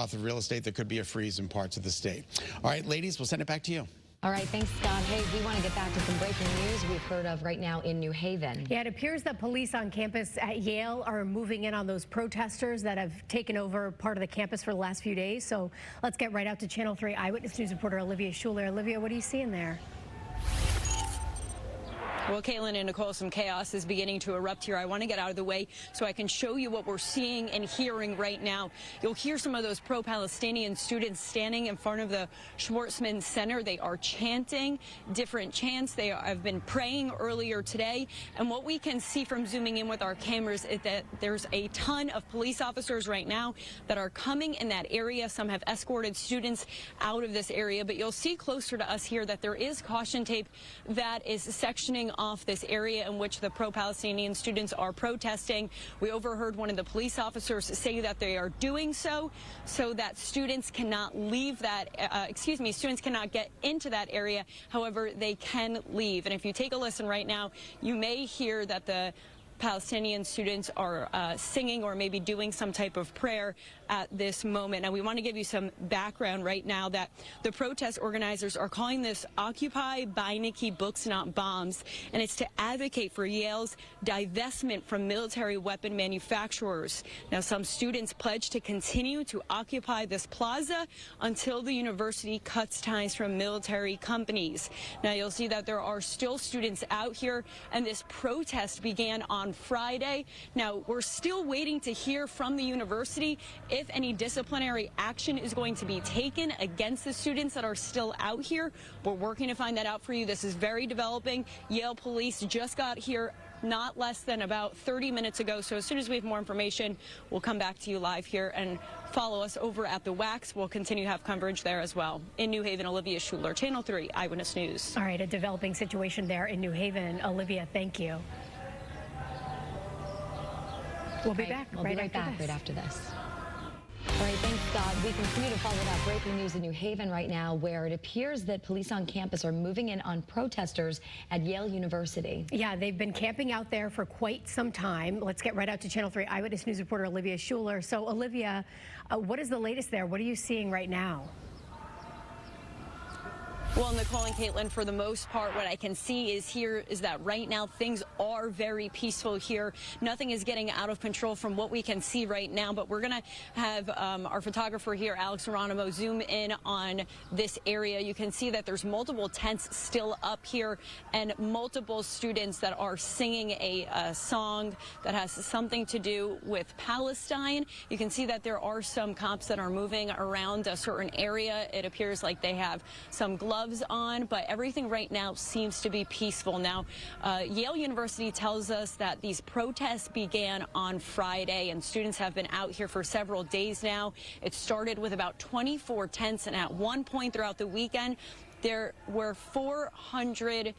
Off of real estate, there could be a freeze in parts of the state. All right, ladies, we'll send it back to you. All right, thanks, Scott. Hey, we want to get back to some breaking news we've heard of right now in New Haven. Yeah, it appears that police on campus at Yale are moving in on those protesters that have taken over part of the campus for the last few days. So let's get right out to Channel 3 Eyewitness News reporter Olivia Schuler. Olivia, what are you seeing there? Well, Caitlin and Nicole, some chaos is beginning to erupt here. I want to get out of the way so I can show you what we're seeing and hearing right now. You'll hear some of those pro-Palestinian students standing in front of the Schwartzman Center. They are chanting different chants. They have been praying earlier today. And what we can see from zooming in with our cameras is that there's a ton of police officers right now that are coming in that area. Some have escorted students out of this area. But you'll see closer to us here that there is caution tape that is sectioning off this area in which the pro-Palestinian students are protesting. We overheard one of the police officers say that they are doing so that students cannot leave that, students cannot get into that area. However, they can leave. And if you take a listen right now, you may hear that the Palestinian students are singing or maybe doing some type of prayer at this moment. Now, we want to give you some background right now that the protest organizers are calling this Occupy Beinecke Books Not Bombs, and it's to advocate for Yale's divestment from military weapon manufacturers. Now, some students pledge to continue to occupy this plaza until the university cuts ties from military companies. Now, you'll see that there are still students out here, and this protest began on Friday. Now, we're still waiting to hear from the university if any disciplinary action is going to be taken against the students that are still out here. We're working to find that out for you. This is very developing. Yale police just got here not less than about 30 minutes ago. So as soon as we have more information, we'll come back to you live here, and follow us over at the WACS. We'll continue to have coverage there as well. In New Haven, Olivia Schuler, Channel 3 Eyewitness News. All right, a developing situation there in New Haven. Olivia, thank you. We'll be back right after this. All right, thanks, Scott. We continue to follow that breaking news in New Haven right now, where it appears that police on campus are moving in on protesters at Yale University. Yeah, they've been camping out there for quite some time. Let's get right out to Channel 3 Eyewitness News reporter Olivia Schuler. So, Olivia, what is the latest there? What are you seeing right now? Well, Nicole and Caitlin, for the most part, what I can see is that right now things are very peaceful here. Nothing is getting out of control from what we can see right now, but we're going to have our photographer here, Alex Geronimo, zoom in on this area. You can see that there's multiple tents still up here and multiple students that are singing a song that has something to do with Palestine. You can see that there are some cops that are moving around a certain area. It appears like they have some gloves on, but everything right now seems to be peaceful. Now, Yale University tells us that these protests began on Friday, and students have been out here for several days now. It started with about 24 tents, and at one point throughout the weekend, there were 400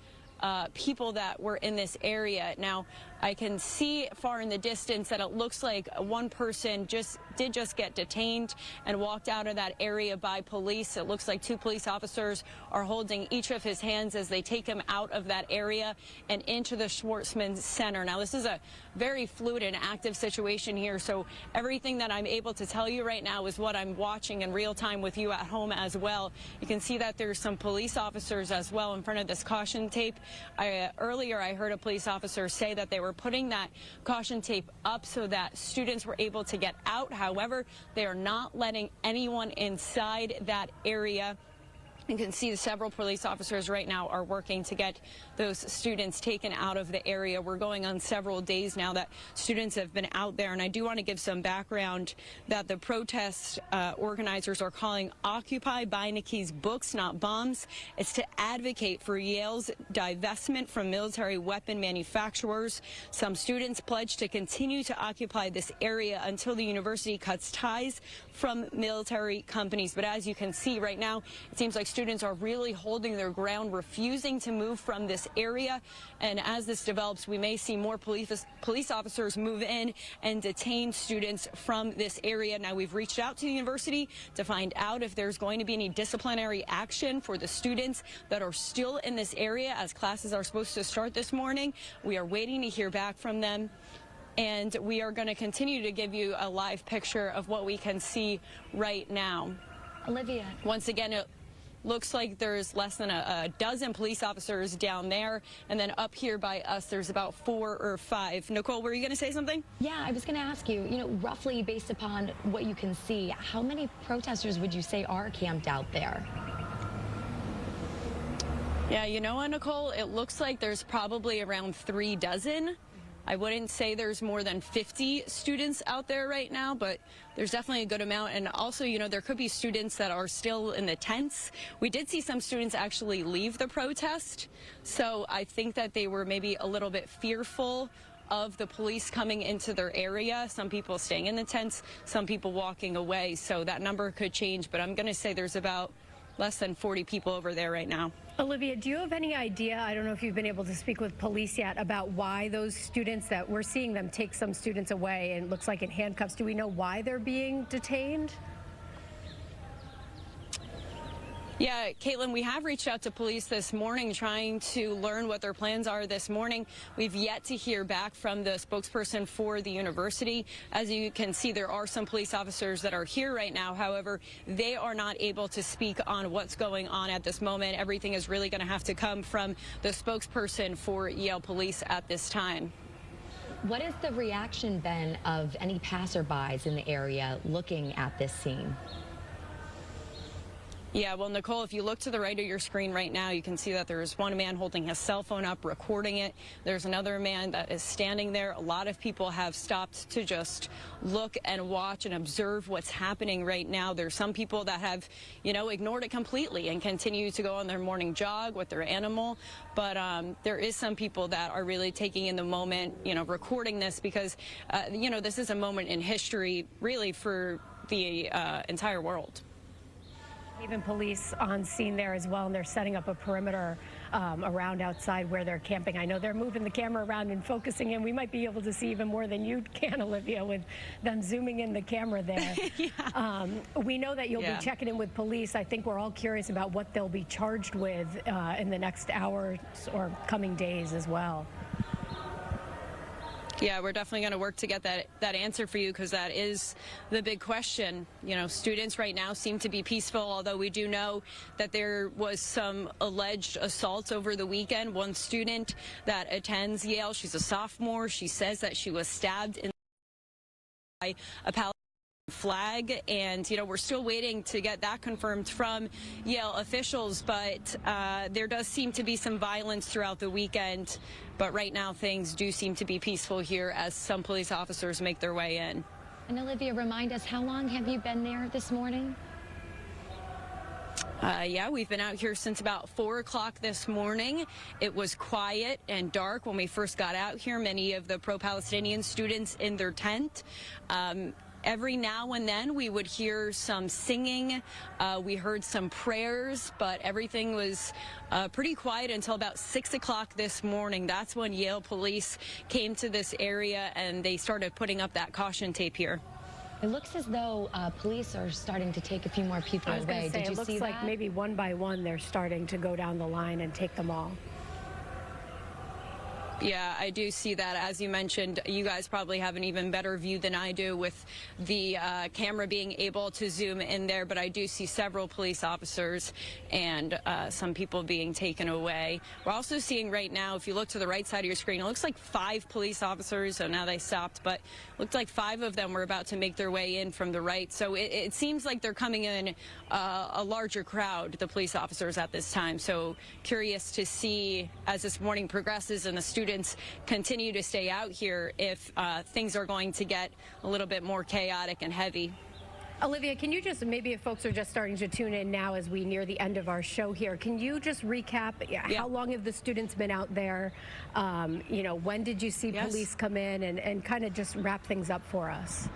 people that were in this area. Now, I can see far in the distance that it looks like one person did just get detained and walked out of that area by police. It looks like two police officers are holding each of his hands as they take him out of that area and into the Schwartzman Center. Now, this is a very fluid and active situation here, so everything that I'm able to tell you right now is what I'm watching in real time with you at home as well. You can see that there's some police officers as well in front of this caution tape. Earlier, I heard a police officer say that they were putting that caution tape up so that students were able to get out. However, they are not letting anyone inside that area. You can see several police officers right now are working to get those students taken out of the area. We're going on several days now that students have been out there, and I do want to give some background that the protest organizers are calling Occupy Beinecke's Books Not Bombs. It's to advocate for Yale's divestment from military weapon manufacturers. Some students pledge to continue to occupy this area until the university cuts ties from military companies. But as you can see right now, it seems like students are really holding their ground, refusing to move from this area. And as this develops, we may see more police officers move in and detain students from this area. Now, we've reached out to the university to find out if there's going to be any disciplinary action for the students that are still in this area as classes are supposed to start this morning. We are waiting to hear back from them. and we are going to continue to give you a live picture of what we can see right now. Olivia. Once again, it looks like there's less than a dozen police officers down there, and then up here by us there's about 4 or 5. Nicole, were you going to say something? Yeah, I was going to ask you, roughly based upon what you can see, how many protesters would you say are camped out there? Yeah, you know what, Nicole? It looks like there's probably around 3 dozen. I wouldn't say there's more than 50 students out there right now, but there's definitely a good amount. And also, there could be students that are still in the tents. We did see some students actually leave the protest, so I think that they were maybe a little bit fearful of the police coming into their area. Some people staying in the tents, some people walking away, so that number could change, but I'm going to say there's about less than 40 people over there right now. Olivia, do you have any idea, I don't know if you've been able to speak with police yet, about why those students that we're seeing them take some students away and it looks like in handcuffs, do we know why they're being detained? Yeah, Caitlin, we have reached out to police this morning trying to learn what their plans are this morning. We've yet to hear back from the spokesperson for the university. As you can see, there are some police officers that are here right now. However, they are not able to speak on what's going on at this moment. Everything is really going to have to come from the spokesperson for Yale Police at this time. What is the reaction then of any passerbys in the area looking at this scene? Yeah, well, Nicole, if you look to the right of your screen right now, you can see that there is one man holding his cell phone up, recording it. There's another man that is standing there. A lot of people have stopped to just look and watch and observe what's happening right now. There's some people that have, ignored it completely and continue to go on their morning jog with their animal. But there is some people that are really taking in the moment, recording this because, this is a moment in history really for the entire world. Even police on scene there as well, and they're setting up a perimeter around outside where they're camping. I know they're moving the camera around and focusing in. We might be able to see even more than you can, Olivia, with them zooming in the camera there. Yeah. We know that you'll be checking in with police. I think we're all curious about what they'll be charged with in the next hours or coming days as well. Yeah, we're definitely going to work to get that answer for you because that is the big question. Students right now seem to be peaceful, although we do know that there was some alleged assaults over the weekend. One student that attends Yale, she's a sophomore, she says that she was stabbed in by a Palestinian flag, and we're still waiting to get that confirmed from Yale officials, but there does seem to be some violence throughout the weekend, but right now things do seem to be peaceful here as some police officers make their way in. And Olivia, remind us, how long have you been there this morning? Yeah, we've been out here since about 4 o'clock this morning. It was quiet and dark when we first got out here. Many of the pro-Palestinian students in their tent. Every now and then we would hear some singing. We heard some prayers, but everything was pretty quiet until about 6 o'clock this morning. That's when Yale police came to this area and they started putting up that caution tape here. It looks as though police are starting to take a few more people away. Did you see that? It looks like maybe one by one they're starting to go down the line and take them all. Yeah, I do see that. As you mentioned, you guys probably have an even better view than I do with the camera being able to zoom in there, but I do see several police officers and some people being taken away. We're also seeing right now, if you look to the right side of your screen, it looks like 5 police officers, so now they stopped, but it looked like 5 of them were about to make their way in from the right. So it seems like they're coming in a larger crowd, the police officers at this time. So curious to see as this morning progresses and the students continue to stay out here if things are going to get a little bit more chaotic and heavy. Olivia, can you just, maybe if folks are just starting to tune in now as we near the end of our show here, can you just recap how long have the students been out there? When did you see police come in and kind of just wrap things up for us?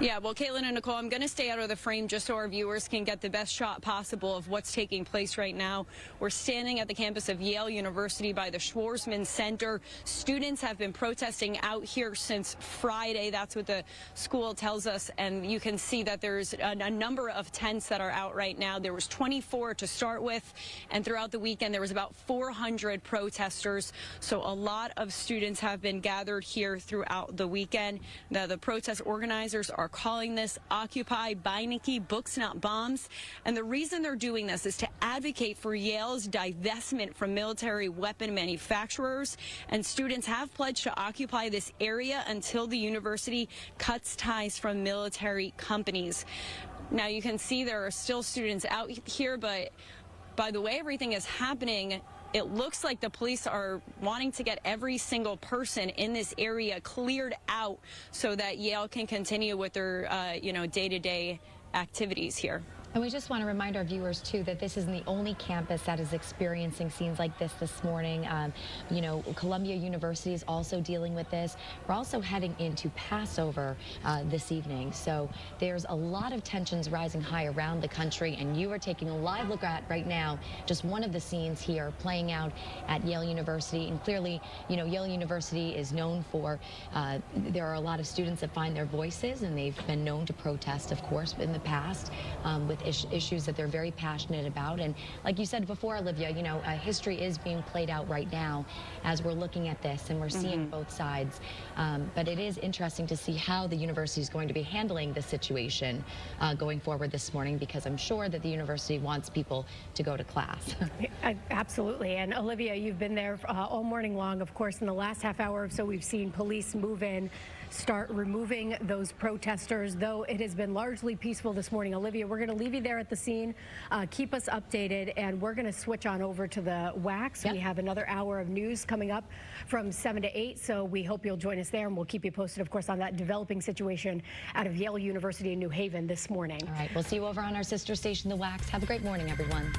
Yeah, well, Caitlin and Nicole, I'm going to stay out of the frame just so our viewers can get the best shot possible of what's taking place right now. We're standing at the campus of Yale University by the Schwarzman Center. Students have been protesting out here since Friday. That's what the school tells us. And you can see that there's a number of tents that are out right now. There was 24 to start with, and throughout the weekend there was about 400 protesters. So a lot of students have been gathered here throughout the weekend. Now, the protest organizers are calling this Occupy Beinecke, Books Not Bombs. And the reason they're doing this is to advocate for Yale's divestment from military weapon manufacturers. And students have pledged to occupy this area until the university cuts ties from military companies. Now, you can see there are still students out here, but by the way everything is happening, it looks like the police are wanting to get every single person in this area cleared out so that Yale can continue with their, day-to-day activities here. And we just want to remind our viewers, too, that this isn't the only campus that is experiencing scenes like this morning. Columbia University is also dealing with this. We're also heading into Passover this evening. So there's a lot of tensions rising high around the country, and you are taking a live look at right now just one of the scenes here playing out at Yale University. And clearly, Yale University is known for, there are a lot of students that find their voices, and they've been known to protest, of course, in the past with issues that they're very passionate about. And like you said before, Olivia, history is being played out right now as we're looking at this, and we're seeing both sides. But it is interesting to see how the university is going to be handling the situation going forward this morning, because I'm sure that the university wants people to go to class. Absolutely. And Olivia, you've been there all morning long. Of course, in the last half hour or so, we've seen police move in, start removing those protesters, though it has been largely peaceful this morning. Olivia, we're going to leave you there at the scene. Keep us updated, and we're going to switch on over to the WACS. Yep. We have another hour of news coming up from 7 to 8, so we hope you'll join us there, and we'll keep you posted, of course, on that developing situation out of Yale University in New Haven this morning. All right, we'll see you over on our sister station, the WACS. Have a great morning, everyone.